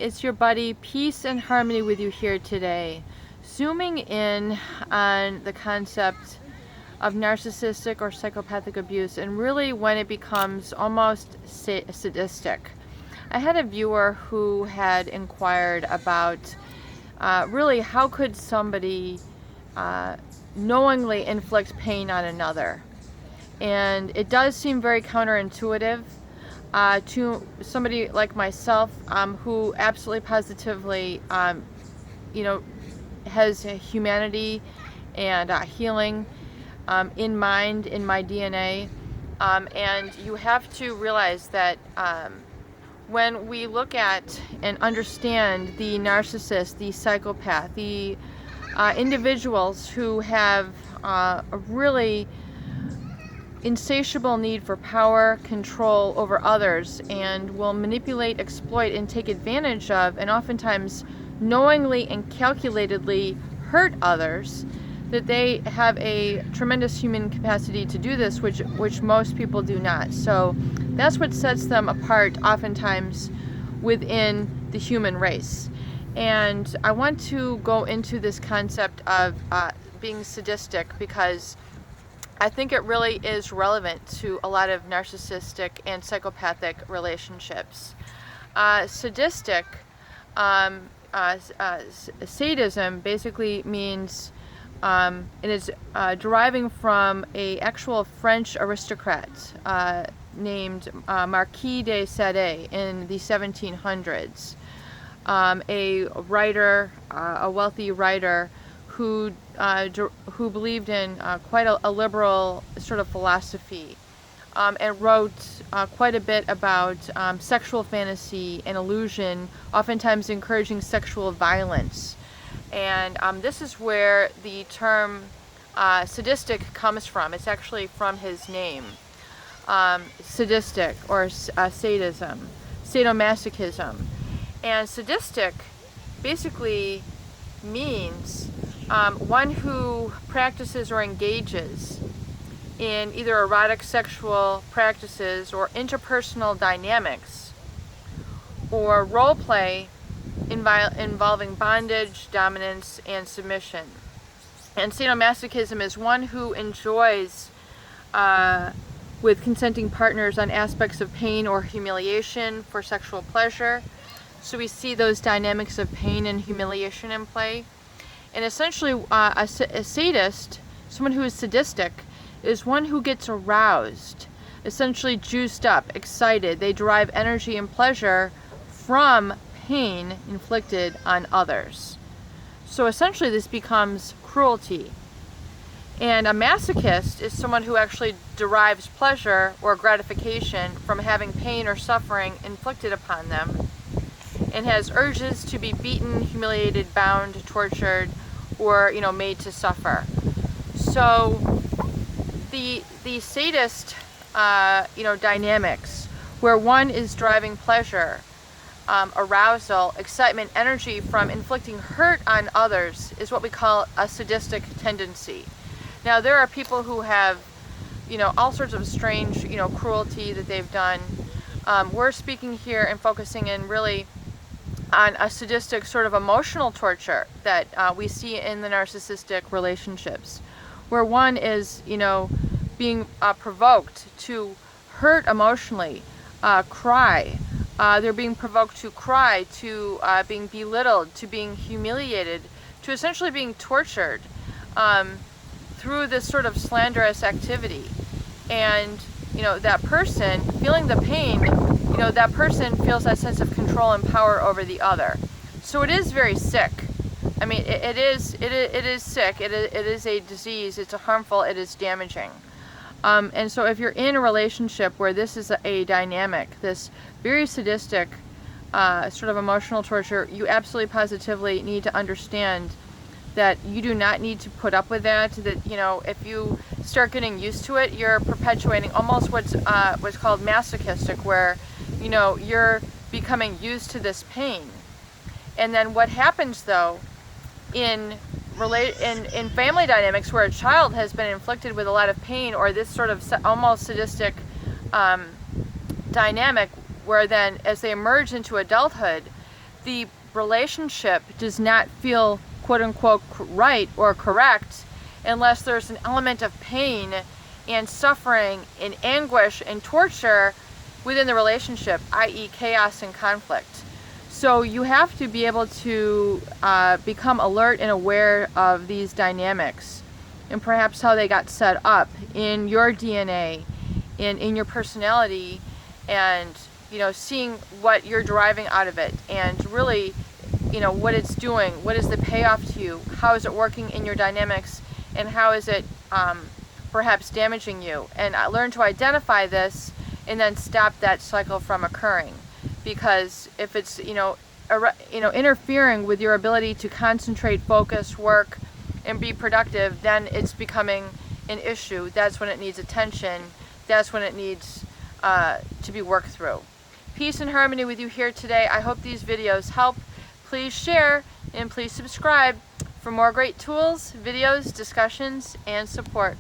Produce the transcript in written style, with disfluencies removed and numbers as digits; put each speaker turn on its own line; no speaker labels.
it's your buddy. Peace and harmony with you here today. Zooming in on the concept of narcissistic or psychopathic abuse, and really when it becomes almost sadistic. I had a viewer who had inquired about really how could somebody knowingly inflict pain on another. And it does seem very counterintuitive to somebody like myself, who absolutely positively, has humanity and healing in mind, in my DNA. And you have to realize that when we look at and understand the narcissist, the psychopath, the individuals who have a really insatiable need for power, control over others, and will manipulate, exploit, and take advantage of, and oftentimes knowingly and calculatedly hurt others, that they have a tremendous human capacity to do this, which most people do not. So that's what sets them apart oftentimes within the human race. And I want to go into this concept of being sadistic because I think it really is relevant to a lot of narcissistic and psychopathic relationships. Sadistic, sadism basically means, and is deriving from an actual French aristocrat named Marquis de Sade in the 1700s. A writer, a wealthy writer, who believed in quite a liberal sort of philosophy, and wrote quite a bit about sexual fantasy and illusion, oftentimes encouraging sexual violence. And this is where the term sadistic comes from. It's actually from his name, sadistic or sadism, sadomasochism. And sadistic basically means one who practices or engages in either erotic sexual practices or interpersonal dynamics or role play involving bondage, dominance, and submission. And sadomasochism is one who enjoys with consenting partners on aspects of pain or humiliation for sexual pleasure. So we see those dynamics of pain and humiliation in play. And essentially, a sadist, someone who is sadistic, is one who gets aroused, essentially juiced up, excited. They derive energy and pleasure from pain inflicted on others. So essentially, this becomes cruelty. And a masochist is someone who actually derives pleasure or gratification from having pain or suffering inflicted upon them, and has urges to be beaten, humiliated, bound, tortured, or made to suffer. So the sadist dynamics, where one is driving pleasure, arousal, excitement, energy from inflicting hurt on others, is what we call a sadistic tendency. Now there are people who have all sorts of strange cruelty that they've done. We're speaking here and focusing in really on a sadistic sort of emotional torture that we see in the narcissistic relationships, where one is, being provoked to hurt emotionally, cry. They're being provoked to cry, to being belittled, to being humiliated, to essentially being tortured through this sort of slanderous activity. And, that person feeling the pain, that person feels that sense of control and power over the other. So it is very sick. I mean, it is sick. It is a disease. It's harmful. It is damaging. And so if you're in a relationship where this is a dynamic, this very sadistic sort of emotional torture, you absolutely positively need to understand that you do not need to put up with that. That if you start getting used to it, you're perpetuating almost what's called masochistic, where you're becoming used to this pain. And then what happens though in family dynamics where a child has been inflicted with a lot of pain, or this sort of almost sadistic dynamic, where then as they emerge into adulthood, the relationship does not feel quote-unquote right or correct unless there's an element of pain and suffering and anguish and torture within the relationship, i.e. chaos and conflict. So you have to be able to become alert and aware of these dynamics and perhaps how they got set up in your DNA and in your personality, and seeing what you're deriving out of it, and really what it's doing, what is the payoff to you, how is it working in your dynamics, and how is it perhaps damaging you, and learn to identify this and then stop that cycle from occurring. Because if it's interfering with your ability to concentrate, focus, work, and be productive, then it's becoming an issue. That's when it needs attention. That's when it needs to be worked through. Peace and harmony with you here today. I hope these videos help. Please share and please subscribe for more great tools, videos, discussions, and support.